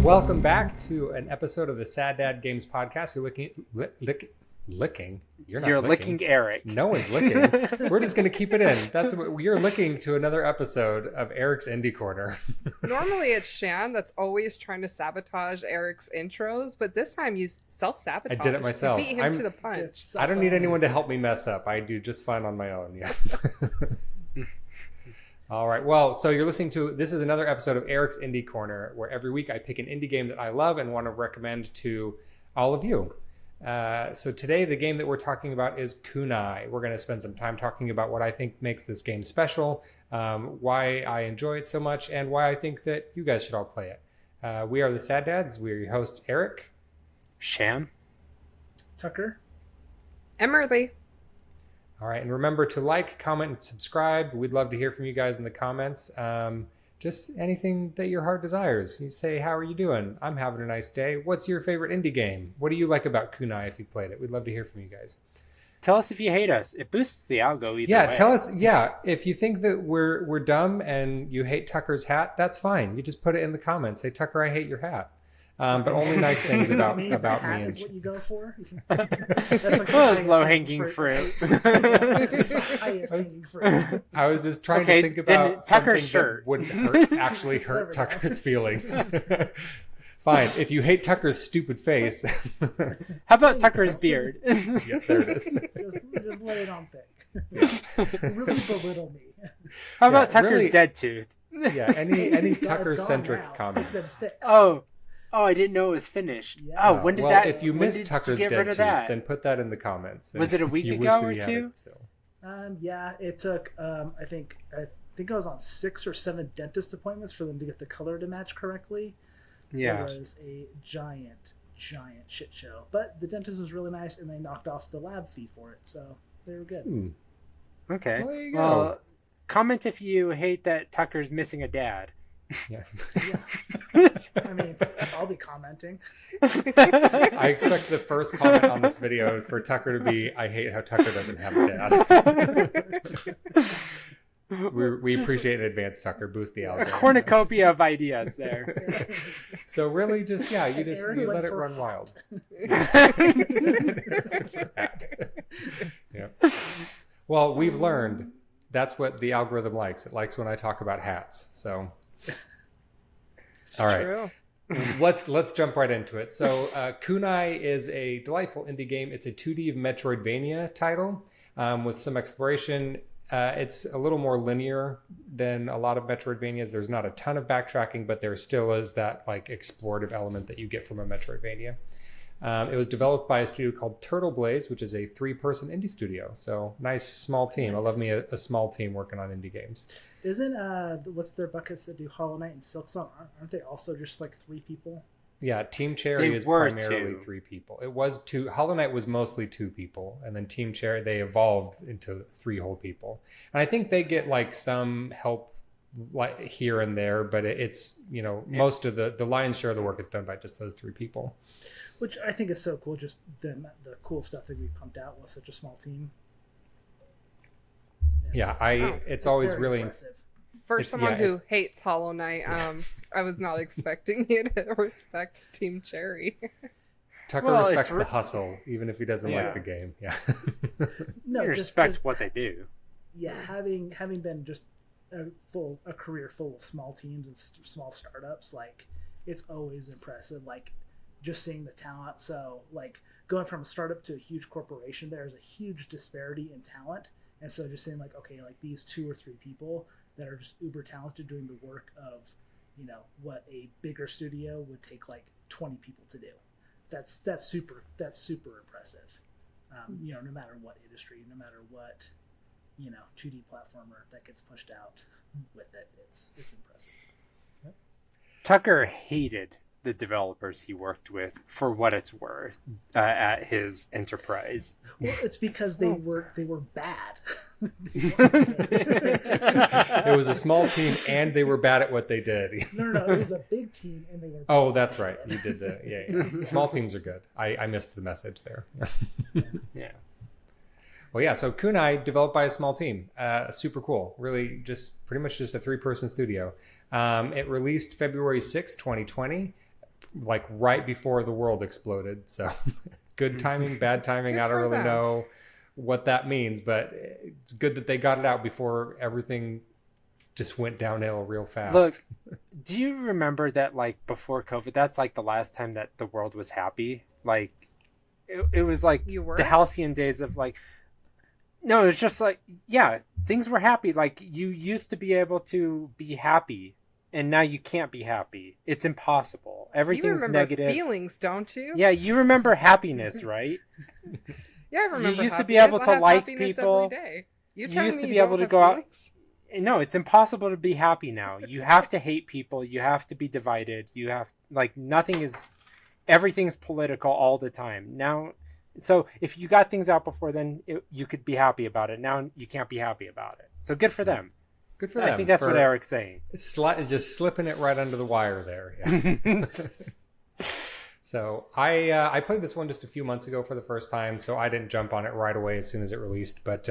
Welcome back to an episode of the Sad Dad Games podcast. You're licking. You're licking Eric. No one's licking. We're just going to keep it in. That's what you're licking to another episode of Eric's Indie Corner. Normally it's Shan that's always trying to sabotage Eric's intros, but this time you self-sabotage. I did it myself. You beat him to the punch. I don't need anyone to help me mess up. I do just fine on my own. Yeah. All right. Well, so you're listening to, this is another episode of Eric's Indie Corner, where every week I pick an indie game that I love and want to recommend to all of you. So today, the game that we're talking about is Kunai. We're going to spend some time talking about what I think makes this game special, why I enjoy it so much, and why I think that you guys should all play it. We are the Sad Dads. We're your hosts, Eric, Shan, Tucker, Emerlie. All right, and remember to like, comment, and subscribe. We'd love to hear from you guys in the comments. Just anything that your heart desires. You say, how are you doing? I'm having a nice day. What's your favorite indie game? What do you like about Kunai if you've played it? We'd love to hear from you guys. Tell us if you hate us. It boosts the algo either way. Tell us. Yeah, if you think that we're dumb and you hate Tucker's hat, that's fine. You just put it in the comments. Say, Tucker, I hate your hat. But only nice things about me. Is what you go for? That's like low-hanging fruit. I was just trying to think about something that wouldn't actually hurt Tucker's feelings. Fine. If you hate Tucker's stupid face. How about Tucker's beard? Yes, there it is. Just lay it on thick. Really belittle me. How about Tucker's dead tooth? Yeah, any Tucker-centric comments. Oh, I didn't know it was finished. Yeah. Oh, when did that? If you missed Tucker's dead tooth, then put that in the comments. Was it a week ago or two? Yeah, it took. I think I was on 6 or 7 dentist appointments for them to get the color to match correctly. Yeah, it was a giant shit show. But the dentist was really nice, and they knocked off the lab fee for it, so they were good. Okay. Well, there you go. Well, comment if you hate that Tucker's missing a dad. Yeah. I mean, I'll be commenting. I expect the first comment on this video for Tucker to be, I hate how Tucker doesn't have a dad. we appreciate in advance, Tucker. Boost the algorithm. A cornucopia of ideas there. So really just, you let it run wild. Yeah. Well, we've learned that's what the algorithm likes. It likes when I talk about hats. So... It's all right, true. let's jump right into it. So Kunai is a delightful indie game. It's a 2D Metroidvania title with some exploration. It's a little more linear than a lot of Metroidvanias. There's not a ton of backtracking, but there still is that like explorative element that you get from a Metroidvania. It was developed by a studio called Turtle Blaze, which is a 3-person indie studio. So nice small team. I love me a small team working on indie games. Isn't what's their buckets that do Hollow Knight and Silksong? Aren't they also just like 3 people? Yeah, Team Cherry is primarily 3 people. It was 2. Hollow Knight was mostly 2 people, and then Team Cherry, they evolved into 3 whole people. And I think they get like some help like here and there, but it's most of the lion's share of the work is done by just those 3 people. Which I think is so cool. Just the cool stuff that we pumped out was such a small team. It's always really impressive. For someone who hates Hollow Knight, I was not expecting you to respect Team Cherry. Tucker respects the hustle, even if he doesn't like the game. Yeah. No, respect what they do. Yeah, having been just a career full of small teams and small startups, like it's always impressive. Like just seeing the talent. So like going from a startup to a huge corporation, there's a huge disparity in talent. And so just saying like, okay, like these 2 or 3 people that are just uber talented doing the work of, what a bigger studio would take like 20 people to do. That's super impressive. No matter what industry, no matter what, 2D platformer that gets pushed out with it, it's impressive. Yep. Tucker hated the developers he worked with for what it's worth at his enterprise. Well, it's because they were bad. It was a small team and they were bad at what they did. No, it was a big team and they were bad. Oh, that's right. You did yeah. Small teams are good. I missed the message there. Yeah. Well, yeah, so Kunai, developed by a small team. Super cool. Really pretty much just a 3-person studio. It released February 6, 2020. like right before the world exploded. So good timing, bad timing. Good I don't for really them. know what that means, but it's good that they got it out before everything just went downhill real fast. Look, do you remember that, like, before COVID, that's like the last time that the world was happy? Like, it was like You were? the halcyon days of, like, no, it was just like, yeah, things were happy. Like, you used to be able to be happy, and now you can't be happy. It's impossible. You Everything's remember negative. feelings, don't you? Yeah, you remember happiness, right? Yeah, I remember. used to be happiness. able to I had like happiness people. Every day. You You telling used me to you be able don't to have go out- feelings? No, it's impossible to be happy now. You have to hate people. You have to be divided. You have, like, everything's political all the time now. So if you got things out before then, you could be happy about it. Now you can't be happy about it. So good for them. Good for them. I think that's what Eric's saying. It's just slipping it right under the wire there. Yeah. So I played this one just a few months ago for the first time, so I didn't jump on it right away as soon as it released, but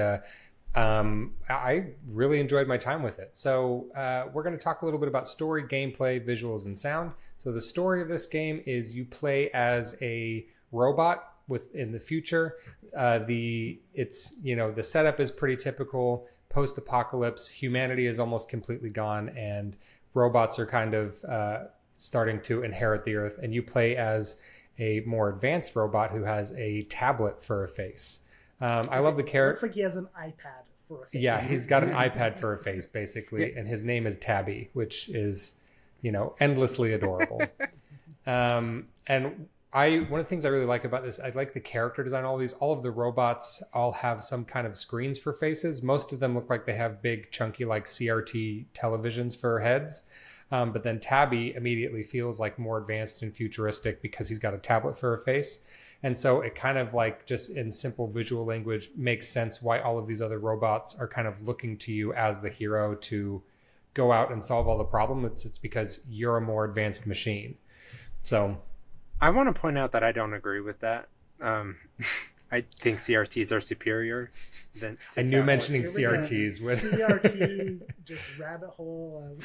I really enjoyed my time with it. So we're going to talk a little bit about story, gameplay, visuals, and sound. So the story of this game is you play as a robot in the future. The setup is pretty typical post-apocalypse. Humanity is almost completely gone, and robots are kind of starting to inherit the earth. And you play as a more advanced robot who has a tablet for a face. I love the character. Looks like he has an iPad for a face. Yeah, he's got an iPad for a face, basically, and his name is Tabby, which is, endlessly adorable. And one of the things I really like about this, I like the character design. All of the robots all have some kind of screens for faces. Most of them look like they have big, chunky, like CRT televisions for heads. But then Tabby immediately feels like more advanced and futuristic because he's got a tablet for a face. And so it kind of, like, just in simple visual language, makes sense why all of these other robots are kind of looking to you as the hero to go out and solve all the problems. It's because you're a more advanced machine. So I want to point out that I don't agree with that. I think CRTs are superior than I knew tablets. mentioning Here we go. CRTs with CRT, just rabbit hole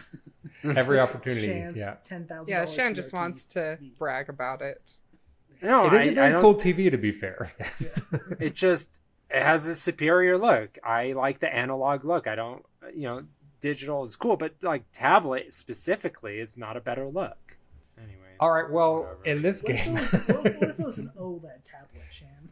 of every opportunity. Shan's Yeah. $10,000. Yeah, Shan just CRT. wants to brag about it. No, It is a I very don't- cool TV, to be fair. It has a superior look. I like the analog look. I don't, digital is cool, but, like, tablet specifically is not a better look. Anyway. All right, well, Whatever. in this What if, game... what if it was an OLED tablet, Shan?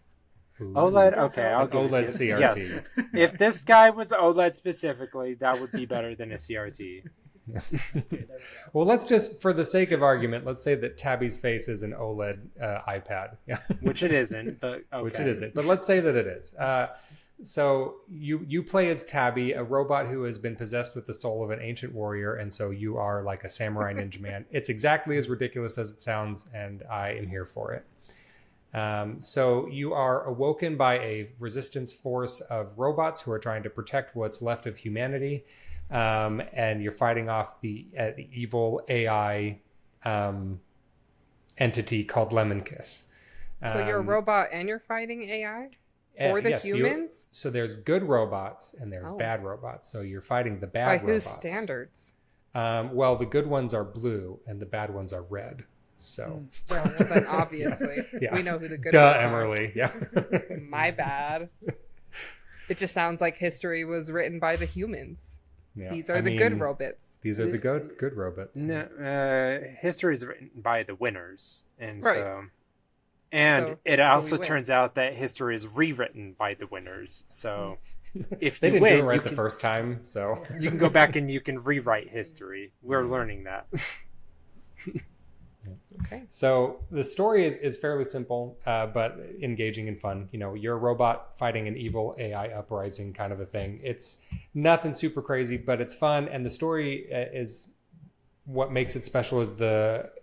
OLED, okay, I'll give OLED it to you. CRT. Yes. If this guy was OLED specifically, that would be better than a CRT. Okay, there we go. Well, let's just, for the sake of argument, let's say that Tabby's face is an OLED iPad. Yeah. Which it isn't, but okay. Which it isn't. But let's say that it is. So you play as Tabby, a robot who has been possessed with the soul of an ancient warrior, and so you are like a samurai ninja man. It's exactly as ridiculous as it sounds, and I am here for it. So you are awoken by a resistance force of robots who are trying to protect what's left of humanity, and you're fighting off the evil AI entity called Lemon Kiss. So you're a robot and you're fighting AI for the yes, humans? so there's good robots and there's Oh. bad robots. So you're fighting the bad By robots. whose standards? Well, the good ones are blue and the bad ones are red. So, Well, then obviously Yeah. we know who the good duh, ones Emerlie. Yeah. are. My bad. It just sounds like history was written by the humans. Yeah. These are I the good mean, robots. These are the good robots. No, history is written by the winners, and Right. so So it we also win. turns out that history is rewritten by the winners. So if They you didn't win, do it right you the can, first time, so you can go back and you can rewrite history. We're learning that. Okay. So the story is fairly simple, but engaging and fun. You're a robot fighting an evil AI uprising kind of a thing. It's nothing super crazy, but it's fun. And the story is what makes it special is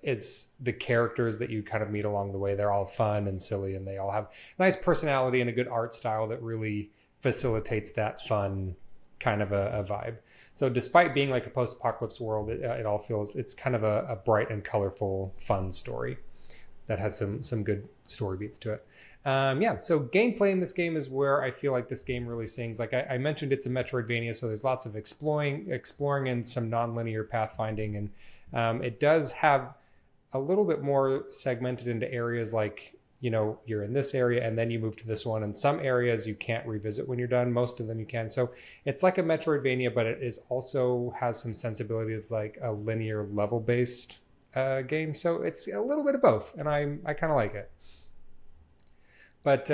it's the characters that you kind of meet along the way. They're all fun and silly, and they all have nice personality and a good art style that really facilitates that fun kind of a vibe. So despite being like a post-apocalypse world, it all feels, it's kind of a bright and colorful, fun story that has some good story beats to it. So gameplay in this game is where I feel like this game really sings. Like I mentioned, it's a Metroidvania, so there's lots of exploring and some non-linear pathfinding, and it does have a little bit more segmented into areas like, you're in this area and then you move to this one. And some areas you can't revisit when you're done. Most of them you can. So it's like a Metroidvania, but it is also has some sensibility of like a linear level based game. So it's a little bit of both, and I kind of like it. But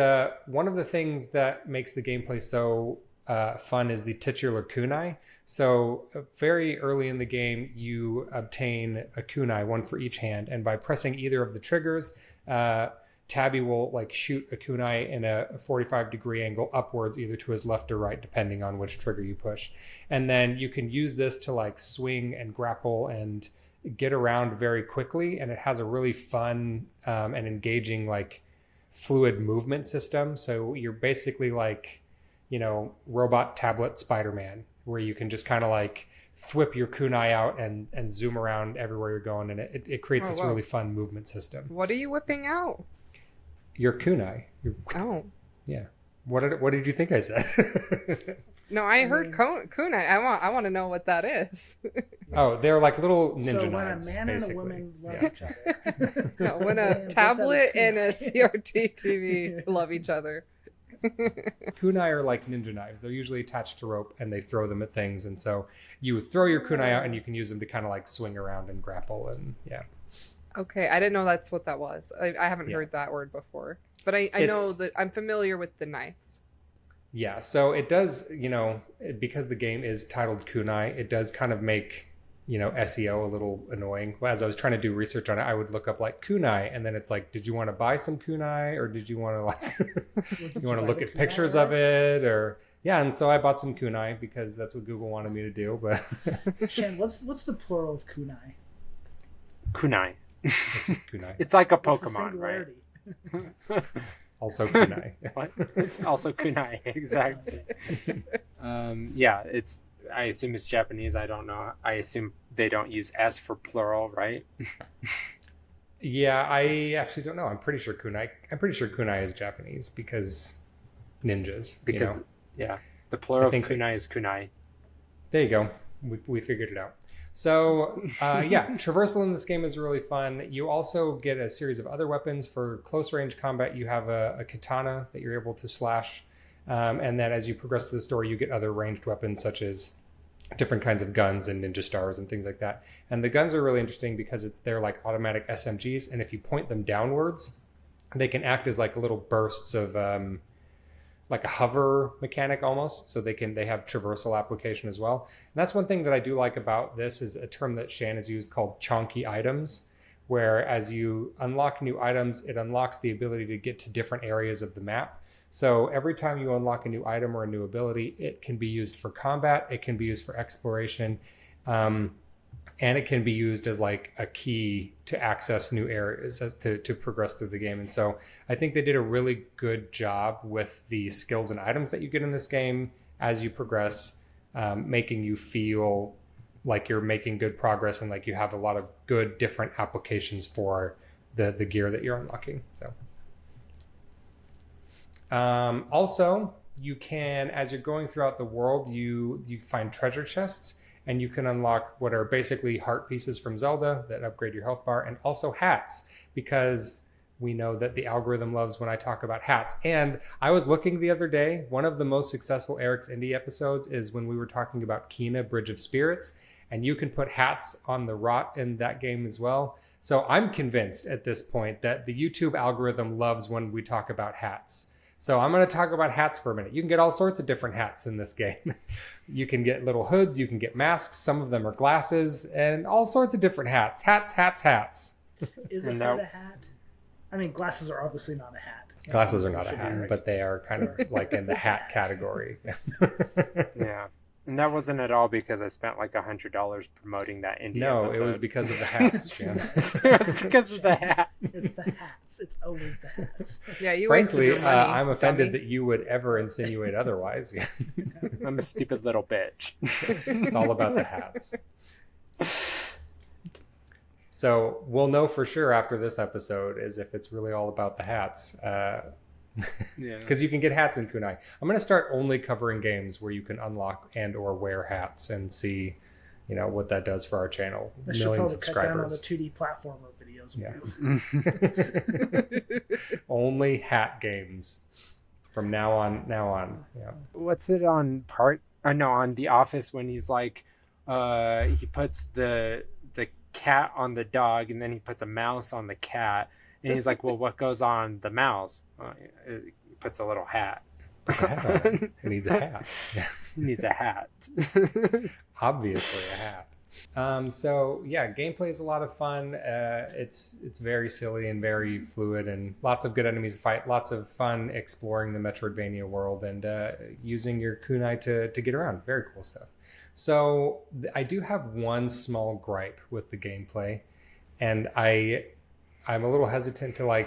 one of the things that makes the gameplay so fun is the titular kunai. So very early in the game, you obtain a kunai, one for each hand, and by pressing either of the triggers, Tabby will like shoot a kunai in a 45-degree angle upwards, either to his left or right, depending on which trigger you push. And then you can use this to like swing and grapple and get around very quickly. And it has a really fun and engaging like fluid movement system. So you're basically like, robot tablet Spider-Man, where you can just kind of like whip your kunai out and zoom around everywhere you're going. And it creates this really fun movement system. What are you whipping out? Your kunai. Oh. Yeah. What did you think I said? No, I heard kunai. I want to know what that is. Oh, they're like little ninja so knives. So when a man basically. and a woman love each other. No, when a tablet and a CRT TV love each other. Kunai are like ninja knives. They're usually attached to rope and they throw them at things. And so you throw your kunai out and you can use them to kind of like swing around and grapple. And yeah. Okay, I didn't know that's what that was. I haven't heard that word before. But I know that I'm familiar with the knives. Yeah, so it does, because the game is titled Kunai, it does kind of make, SEO a little annoying. As I was trying to do research on it, I would look up like kunai, and then it's like, did you want to buy some kunai, or did you want to like, you want to look at pictures of it, or yeah? And so I bought some kunai because that's what Google wanted me to do. But Shan, what's the plural of kunai? Kunai. It's just kunai. It's like a What's the Pokemon, right? singularity? Also kunai. What? It's also kunai, exactly. Yeah, it's. I assume it's Japanese. I don't know. I assume they don't use S for plural, right? Yeah, I actually don't know. I'm pretty sure kunai is Japanese because ninjas. Because yeah, the plural of think kunai is kunai. There you go. We figured it out. So yeah, traversal in this game is really fun. You also get a series of other weapons for close range combat. You have a katana that you're able to slash. And then as you progress through the story, you get other ranged weapons such as different kinds of guns and ninja stars and things like that. And the guns are really interesting because they're like automatic SMGs. And if you point them downwards, they can act as like little bursts of like a hover mechanic almost. So they have traversal application as well. And that's one thing that I do like about this is a term that Shan has used called chonky items, where as you unlock new items, it unlocks the ability to get to different areas of the map. So every time you unlock a new item or a new ability, it can be used for combat, it can be used for exploration, and it can be used as like a key to access new areas to progress through the game. And so I think they did a really good job with the skills and items that you get in this game as you progress, making you feel like you're making good progress and like you have a lot of good different applications for the gear that you're unlocking. So also you can, as you're going throughout the world, you find treasure chests and you can unlock what are basically heart pieces from Zelda that upgrade your health bar, and also hats, because we know that the algorithm loves when I talk about hats. And I was looking the other day, one of the most successful Eric's Indie episodes is when we were talking about Kina Bridge of Spirits, and you can put hats on the rot in that game as well. So I'm convinced at this point that the YouTube algorithm loves when we talk about hats. So I'm going to talk about hats for a minute. You can get all sorts of different hats in this game. You can get little hoods, you can get masks, some of them are glasses, and all sorts of different hats. Hats. Is a hood a hat? I mean, glasses are obviously not a hat. Glasses are not a hat, but they are kind of like in the hat category. Yeah. And that wasn't at all because I spent like $100 promoting that indie episode. It was because of the hats. It was because of the hats. It's the hats. It's always the hats. Yeah, you Frankly, wasted your money, I'm offended dummy. that you would ever insinuate otherwise. I'm a stupid little bitch. It's all about the hats. So we'll know for sure after this episode is if it's really all about the hats. Yeah. Because you can get hats in Kunai. I'm going to start only covering games where you can unlock and or wear hats and see what that does for our channel. I should Million probably cut down on the subscribers. 2D platformer videos. Yeah. Only hat games from now on. Yeah. What's it on on The Office when he's like, he puts the cat on the dog and then he puts a mouse on the cat and he's like, well, what goes on the mouse? He puts a little hat. Puts a hat on it. He needs a hat. Yeah. He needs a hat. Obviously a hat. So yeah, gameplay is a lot of fun. It's very silly and very fluid, and lots of good enemies to fight. Lots of fun exploring the Metroidvania world and using your kunai to get around. Very cool stuff. So I do have one small gripe with the gameplay, and I'm a little hesitant to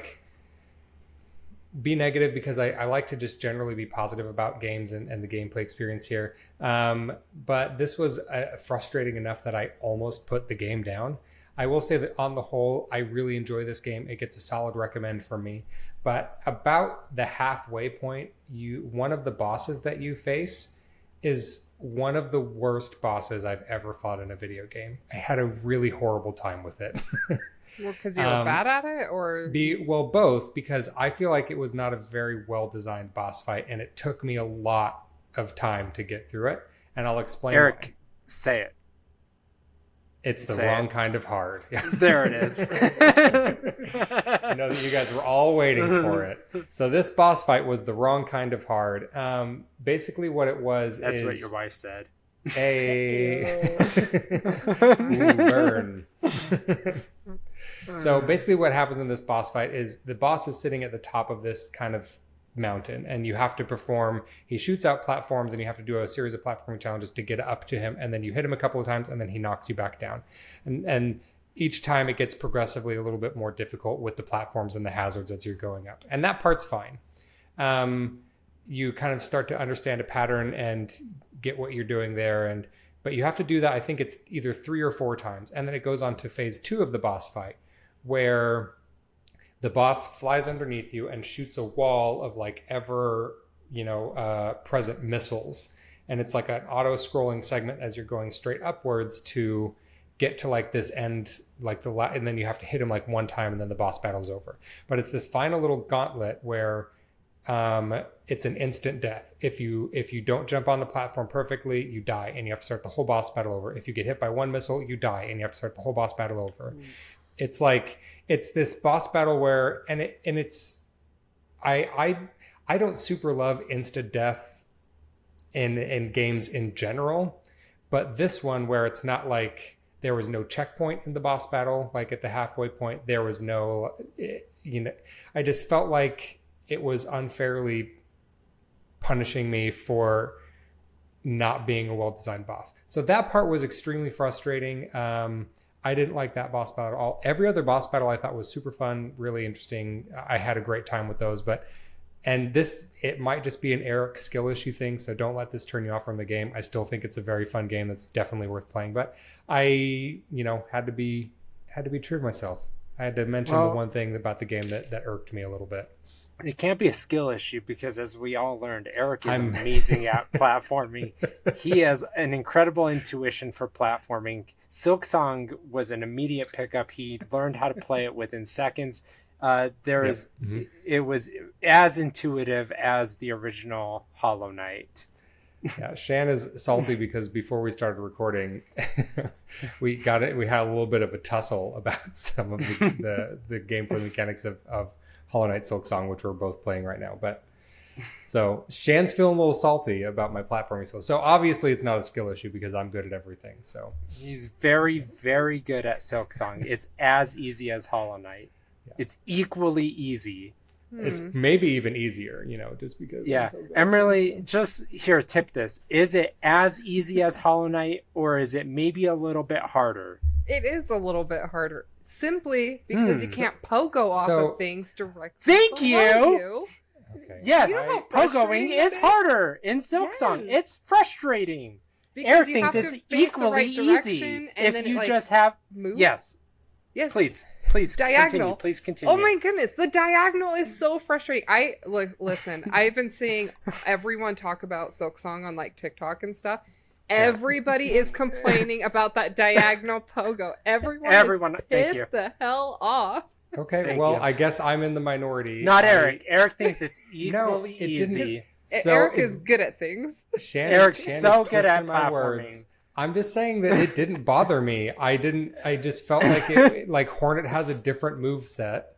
be negative because I like to just generally be positive about games and the gameplay experience here. But this was frustrating enough that I almost put the game down. I will say that on the whole, I really enjoy this game. It gets a solid recommend from me. But about the halfway point, one of the bosses that you face is one of the worst bosses I've ever fought in a video game. I had a really horrible time with it. Well, because you were bad at it, or both, because I feel like it was not a very well designed boss fight, and it took me a lot of time to get through it. And I'll explain. Eric, why. say it. It's the wrong kind of hard. There it is. I know that you guys were all waiting for it. So this boss fight was the wrong kind of hard. Basically, what it was That's is what your wife said. Ooh, burn. So basically what happens in this boss fight is the boss is sitting at the top of this kind of mountain, and you have to perform, he shoots out platforms and you have to do a series of platforming challenges to get up to him, and then you hit him a couple of times and then he knocks you back down. And each time it gets progressively a little bit more difficult with the platforms and the hazards as you're going up. And that part's fine. You kind of start to understand a pattern and get what you're doing there. But you have to do that, I think it's either 3 or 4 times. And then it goes on to phase 2 of the boss fight, where the boss flies underneath you and shoots a wall of present missiles. And it's like an auto-scrolling segment as you're going straight upwards to get to this end, and then you have to hit him one time and then the boss battle's over. But it's this final little gauntlet where it's an instant death. If you don't jump on the platform perfectly, you die and you have to start the whole boss battle over. If you get hit by one missile, you die and you have to start the whole boss battle over. It's it's this boss battle where I don't super love insta death in games in general, but this one where it's not there was no checkpoint in the boss battle, at the halfway point, there was no, I just felt like it was unfairly punishing me for not being a well-designed boss. So that part was extremely frustrating. I didn't like that boss battle at all. Every other boss battle I thought was super fun, really interesting. I had a great time with those, it might just be an Eric skill issue thing, so don't let this turn you off from the game. I still think it's a very fun game that's definitely worth playing, but I, had to be true to myself. I had to mention the one thing about the game that irked me a little bit. It can't be a skill issue because, as we all learned, Eric is amazing at platforming. He has an incredible intuition for platforming. Silksong was an immediate pickup. He learned how to play it within seconds. It was as intuitive as the original Hollow Knight. Yeah, Shan is salty because before we started recording, we had a little bit of a tussle about some of the gameplay mechanics of Hollow Knight Silksong, which we're both playing right now. But so Shan's feeling a little salty about my platforming skills. So obviously it's not a skill issue because I'm good at everything. So he's very, very good at Silksong. It's as easy as Hollow Knight. Yeah. It's equally easy. It's maybe even easier, just because. Yeah. Emerlie, just here, tip this. Is it as easy as Hollow Knight, or is it maybe a little bit harder? It is a little bit harder. Simply because you can't pogo off of things directly. Thank you. Okay. Yes, pogoing is harder in Silksong. Yes. It's frustrating. Because Eric thinks it's equally easy if you just have moves. Yes. Please diagonal. Please continue. Oh my goodness, the diagonal is so frustrating. Listen, I've been seeing everyone talk about Silksong on TikTok and stuff, Everybody is complaining about that diagonal pogo. Everyone is thank you. pissed the hell off. Okay, Thank well, you. I guess I'm in the minority. Not Eric. Eric thinks it's equally it didn't- easy. So Eric is good at things. Eric's Shan so is good at twisting my platforming. words. I'm just saying that it didn't bother me. I just felt like it, like Hornet has a different move set.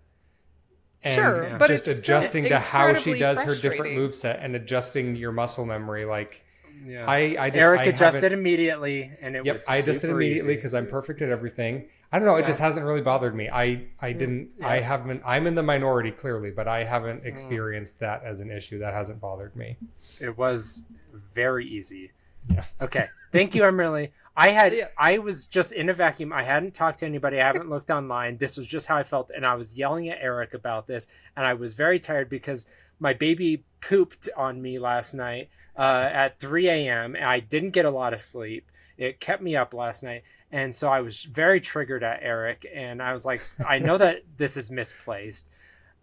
And Sure, but just it's still adjusting to how she incredibly does her different frustrating. move set and adjusting your muscle memory. Like Yeah. I just Eric I adjusted haven't- immediately, and it Yep, was I adjusted super immediately easy. because I'm perfect at everything. I don't know. It Yeah. just hasn't really bothered me. I didn't. Yeah. I haven't. I'm in the minority clearly, but I haven't experienced that as an issue. That hasn't bothered me. It was very easy. Yeah. Okay. Thank you, Emerlie. I was just in a vacuum. I hadn't talked to anybody. I haven't looked online. This was just how I felt. And I was yelling at Eric about this. And I was very tired because my baby pooped on me last night at 3 a.m. And I didn't get a lot of sleep. It kept me up last night. And so I was very triggered at Eric. And I was like, I know that this is misplaced.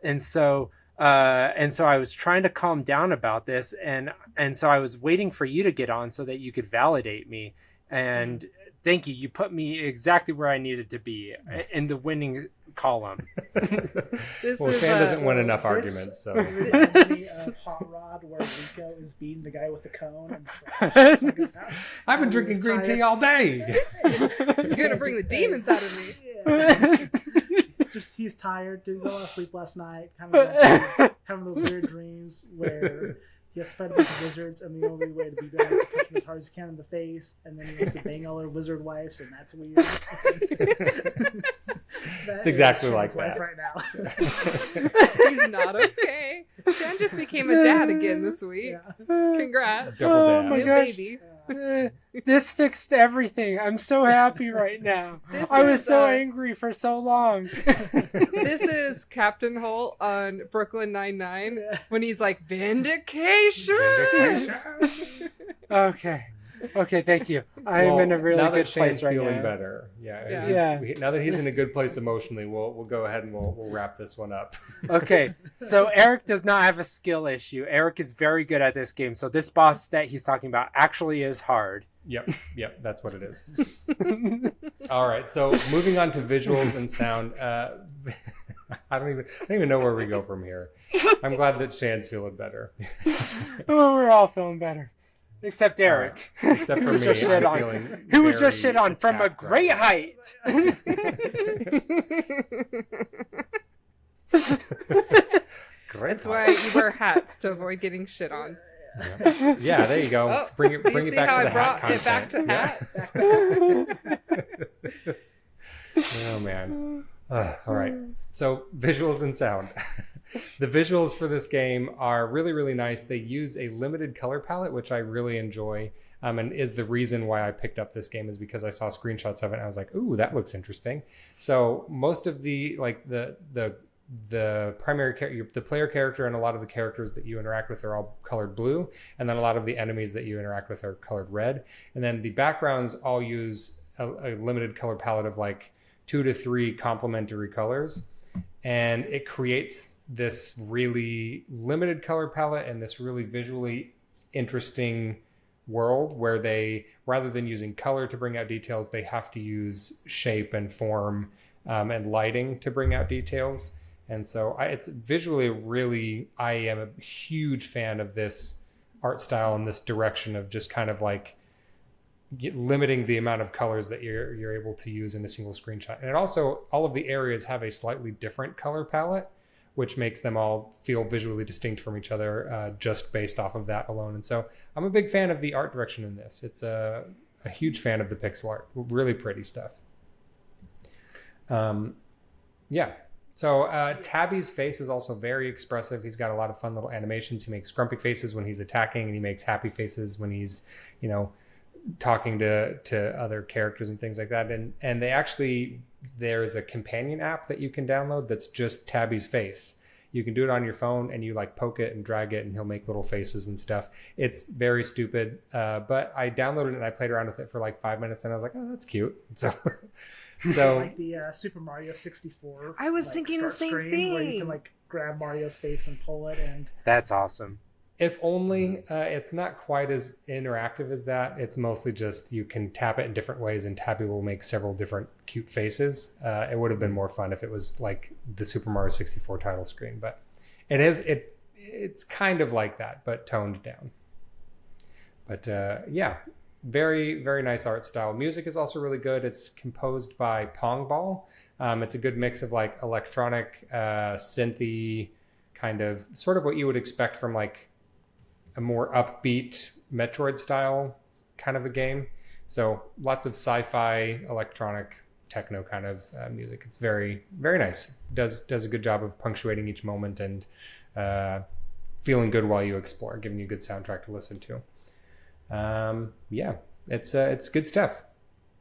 And so I was trying to calm down about this. And so I was waiting for you to get on so that you could validate me. And thank you. You put me exactly where I needed to be in the winning column. This Well, is Shan doesn't win enough this- arguments, so reminds me of Hot Rod, where Rico is beating the guy with the cone. And I've been drinking green tea all day. you're gonna bring the demons out of me. Yeah. Just he's tired, didn't go to sleep last night, kind of having those weird dreams where he has to fight a bunch of wizards, and the only way to beat them is to punch him as hard as he can in the face, and then he has to bang all their wizard wives, and that's weird. It's exactly like Shan's that. life right now. He's not okay. Shan just became a dad again this week. Yeah. Congrats. Double Oh dab. my New gosh. baby. This fixed everything. I'm so happy right now. This I was is, so uh, angry for so long. This is Captain Holt on Brooklyn Nine-Nine when he's like, Vindication! Okay, thank you. I'm Well, in a really now good that place Shan's right feeling now. better. Yeah. Now that he's in a good place emotionally, we'll go ahead and we'll wrap this one up. Okay, so Eric does not have a skill issue. Eric is very good at this game. So this boss that he's talking about actually is hard. Yep, that's what it is. All right, so moving on to visuals and sound. I don't even know where we go from here. I'm glad that Shan's feeling better. Oh, we're all feeling better. Except Eric. Except for Who was me, just shit I'm on. feeling Who was just very shit on from a attacked great right height. Great. That's why you wear hats to avoid getting shit on. Yeah, there you go. Oh, Bring it do you see back how to I the hat brought it back content. to hats? Oh man. All right. So visuals and sound. The visuals for this game are really, really nice. They use a limited color palette, which I really enjoy, and is the reason why I picked up this game is because I saw screenshots of it and I was like, "Ooh, that looks interesting." So most of the primary character, the player character, and a lot of the characters that you interact with are all colored blue, and then a lot of the enemies that you interact with are colored red, and then the backgrounds all use a limited color palette of like 2 to 3 complementary colors. And it creates this really limited color palette and this really visually interesting world where they, rather than using color to bring out details, they have to use shape and form and lighting to bring out details. And so it's visually really, I am a huge fan of this art style and this direction of just kind of like limiting the amount of colors that you're able to use in a single screenshot. And it also, all of the areas have a slightly different color palette, which makes them all feel visually distinct from each other just based off of that alone. And so I'm a big fan of the art direction in this. It's a huge fan of the pixel art. Really pretty stuff. Yeah. So Tabby's face is also very expressive. He's got a lot of fun little animations. He makes grumpy faces when he's attacking, and he makes happy faces when he's, talking to other characters and things like that. And they actually, there's a companion app that you can download that's just Tabby's face. You can do it on your phone and you like poke it and drag it and he'll make little faces and stuff. It's very stupid. But I downloaded it and I played around with it for like 5 minutes and I was like, oh, that's cute. So like the Super Mario 64. I was thinking the start same screen where you thing. can like grab Mario's face and pull it, and That's awesome. If only. It's not quite as interactive as that. It's mostly just you can tap it in different ways, and Tabby will make several different cute faces. It would have been more fun if it was like the Super Mario 64 title screen, but it's kind of like that, but toned down. But yeah, very, very nice art style. Music is also really good. It's composed by Pong Ball. It's a good mix of like electronic, synthy, kind of sort of what you would expect from like a more upbeat Metroid style kind of a game. So lots of sci-fi, electronic, techno kind of music. It's very, very nice. Does a good job of punctuating each moment and feeling good while you explore, giving you a good soundtrack to listen to. Yeah, it's good stuff.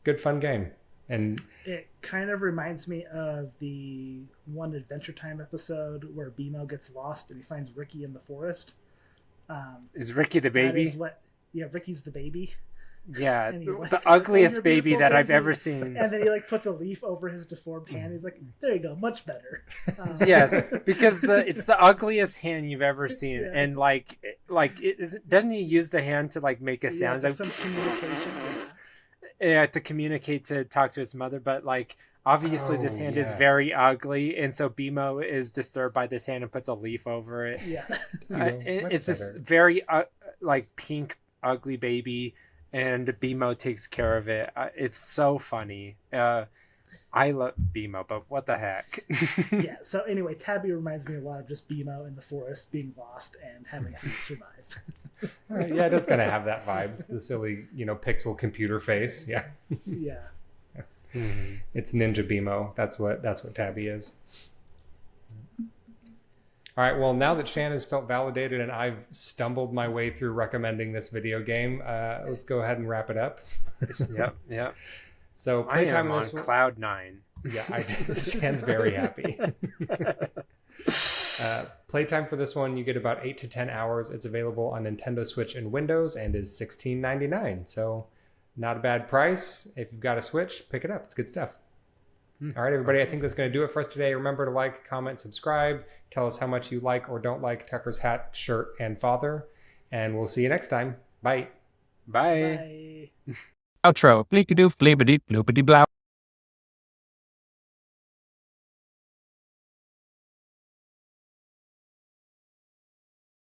Good fun game. And it kind of reminds me of the one Adventure Time episode where BMO gets lost and he finds Ricky in the forest. Is Ricky the baby? Yeah, Ricky's the baby. Yeah, And he, the ugliest baby that I've ever seen. And then he like puts a leaf over his deformed hand. He's like, "There you go, much better." Yes, because it's the ugliest hand you've ever seen, Yeah. and doesn't he use the hand to like make a sound? Yeah, Like, some communication. yeah, to communicate, to talk to his mother, but like obviously this hand is very ugly, and so BMO is disturbed by this hand and puts a leaf over it. Yeah. It's this very like pink ugly baby, and BMO takes care of it. It's so funny. I love BMO, but what the heck? Yeah. So anyway, Tabby reminds me a lot of just BMO in the forest being lost and having to survive. yeah, it does kind of have that vibes. The silly, pixel computer face. Yeah. Yeah. It's Ninja BMO. That's what Tabby is. All right. Well, now that Shan has felt validated and I've stumbled my way through recommending this video game, let's go ahead and wrap it up. Yep. So I playtime am on this one. cloud 9. Yeah, Shan's very happy. Playtime for this one, you get about 8 to 10 hours. It's available on Nintendo Switch and Windows and is $16.99. So not a bad price. If you've got a Switch, pick it up. It's good stuff. All right, everybody, I think that's going to do it for us today. Remember to like, comment, subscribe. Tell us how much you like or don't like Tucker's hat, shirt, and father. And we'll see you next time. Bye. Bye. Bye. Outro. Bleep-a-doof, bleep-a-deep, bloopity-blow.